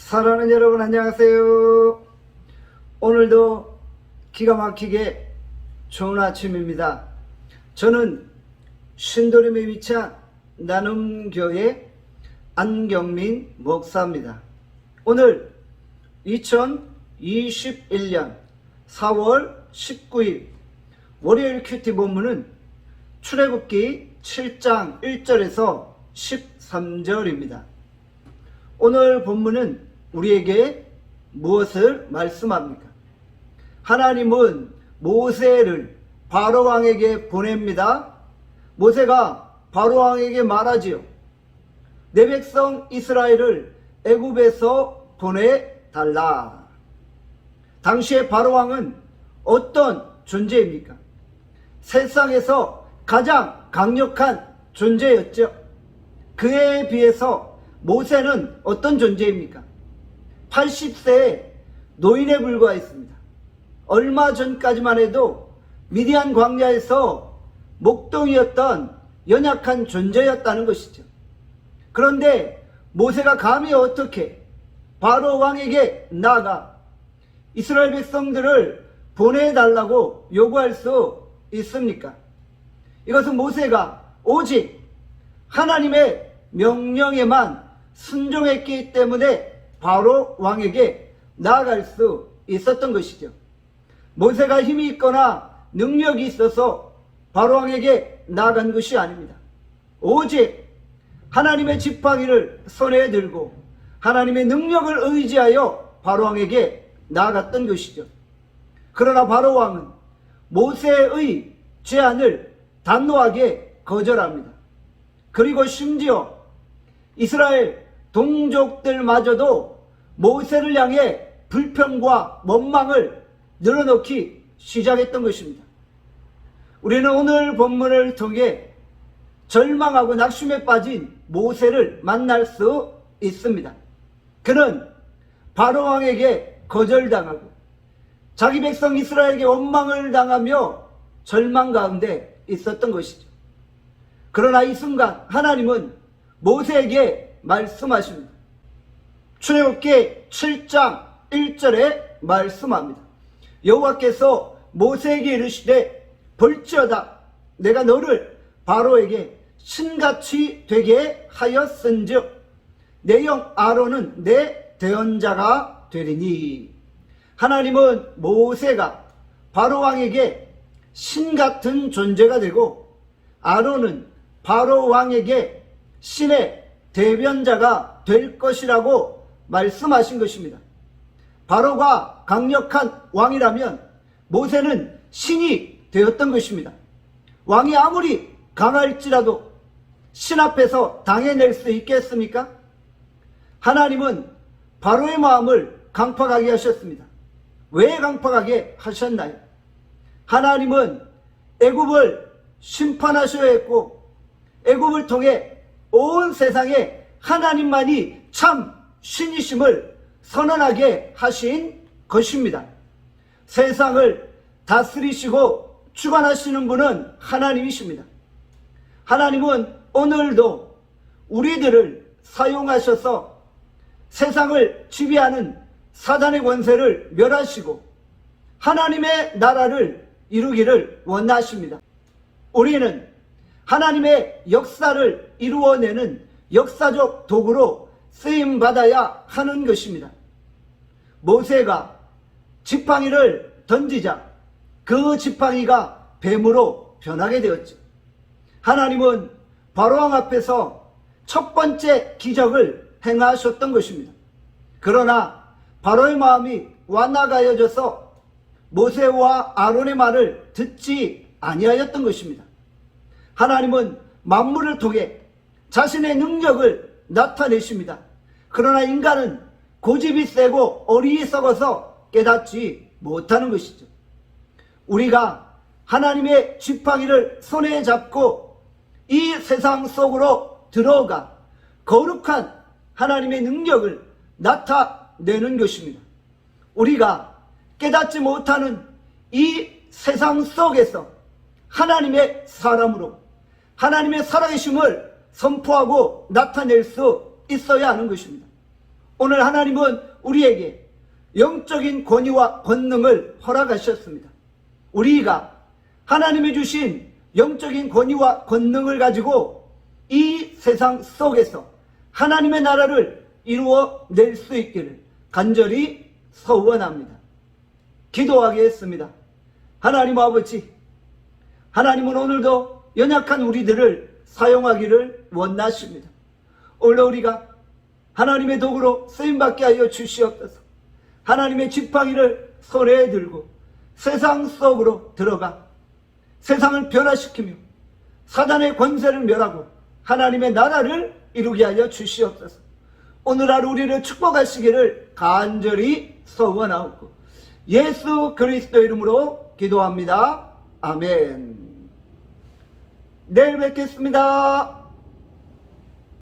사랑하는 여러분 안녕하세요. 오늘도 기가 막히게 좋은 아침입니다. 저는 신도림에 위치한 나눔교회 안경민 목사입니다. 오늘 2021년 4월 19일 월요일 큐티 본문은 출애굽기 7장 1절에서 13절입니다. 오늘 본문은 우리에게 무엇을 말씀합니까? 하나님은 모세를 바로왕에게 보냅니다. 모세가 바로왕에게 말하지요. 내 백성 이스라엘을 애굽에서 보내달라. 당시의 바로왕은 어떤 존재입니까? 세상에서 가장 강력한 존재였죠. 그에 비해서 모세는 어떤 존재입니까? 80세의 노인에 불과했습니다. 얼마 전까지만 해도 미디안 광야에서 목동이었던 연약한 존재였다는 것이죠. 그런데 모세가 감히 어떻게 바로 왕에게 나아가 이스라엘 백성들을 보내달라고 요구할 수 있습니까? 이것은 모세가 오직 하나님의 명령에만 순종했기 때문에 바로 왕에게 나아갈 수 있었던 것이죠. 모세가 힘이 있거나 능력이 있어서 바로 왕에게 나아간 것이 아닙니다. 오직 하나님의 지팡이를 손에 들고 하나님의 능력을 의지하여 바로 왕에게 나아갔던 것이죠. 그러나 바로 왕은 모세의 제안을 단호하게 거절합니다. 그리고 심지어 이스라엘 동족들마저도 모세를 향해 불평과 원망을 늘어놓기 시작했던 것입니다. 우리는 오늘 본문을 통해 절망하고 낙심에 빠진 모세를 만날 수 있습니다. 그는 바로왕에게 거절당하고 자기 백성 이스라엘에게 원망을 당하며 절망 가운데 있었던 것이죠. 그러나 이 순간 하나님은 모세에게 말씀하십니다. 출애굽기 7장 1절에 말씀합니다. 여호와께서 모세에게 이르시되 볼지어다 내가 너를 바로에게 신같이 되게 하였은즉 내 형 아론은 내 대언자가 되리니. 하나님은 모세가 바로 왕에게 신같은 존재가 되고 아론은 바로 왕에게 신의 대변자가 될 것이라고 말씀하신 것입니다. 바로가 강력한 왕이라면 모세는 신이 되었던 것입니다. 왕이 아무리 강할지라도 신 앞에서 당해낼 수 있겠습니까? 하나님은 바로의 마음을 강팍하게 하셨습니다. 왜 강팍하게 하셨나요? 하나님은 애굽을 심판하셔야 했고 애굽을 통해 온 세상에 하나님만이 참 신이심을 선언하게 하신 것입니다. 세상을 다스리시고 주관하시는 분은 하나님이십니다. 하나님은 오늘도 우리들을 사용하셔서 세상을 지배하는 사단의 권세를 멸하시고 하나님의 나라를 이루기를 원하십니다. 우리는 하나님의 역사를 이루어내는 역사적 도구로 쓰임받아야 하는 것입니다. 모세가 지팡이를 던지자 그 지팡이가 뱀으로 변하게 되었죠. 하나님은 바로왕 앞에서 첫 번째 기적을 행하셨던 것입니다. 그러나 바로의 마음이 완악하여져서 모세와 아론의 말을 듣지 아니하였던 것입니다. 하나님은 만물을 통해 자신의 능력을 나타내십니다. 그러나 인간은 고집이 세고 어리석어서 깨닫지 못하는 것이죠. 우리가 하나님의 지팡이를 손에 잡고 이 세상 속으로 들어가 거룩한 하나님의 능력을 나타내는 것입니다. 우리가 깨닫지 못하는 이 세상 속에서 하나님의 사람으로 하나님의 살아계심을 선포하고 나타낼 수 있어야 하는 것입니다. 오늘 하나님은 우리에게 영적인 권위와 권능을 허락하셨습니다. 우리가 하나님이 주신 영적인 권위와 권능을 가지고 이 세상 속에서 하나님의 나라를 이루어낼 수 있기를 간절히 소원합니다. 기도하겠습니다. 하나님 아버지, 하나님은 오늘도 연약한 우리들을 사용하기를 원하십니다. 오늘 우리가 하나님의 도구로 쓰임받게 하여 주시옵소서. 하나님의 지팡이를 손에 들고 세상 속으로 들어가 세상을 변화시키며 사단의 권세를 멸하고 하나님의 나라를 이루게 하여 주시옵소서. 오늘 하루 우리를 축복하시기를 간절히 소원하옵고 예수 그리스도 이름으로 기도합니다. 아멘. 내일 뵙겠습니다.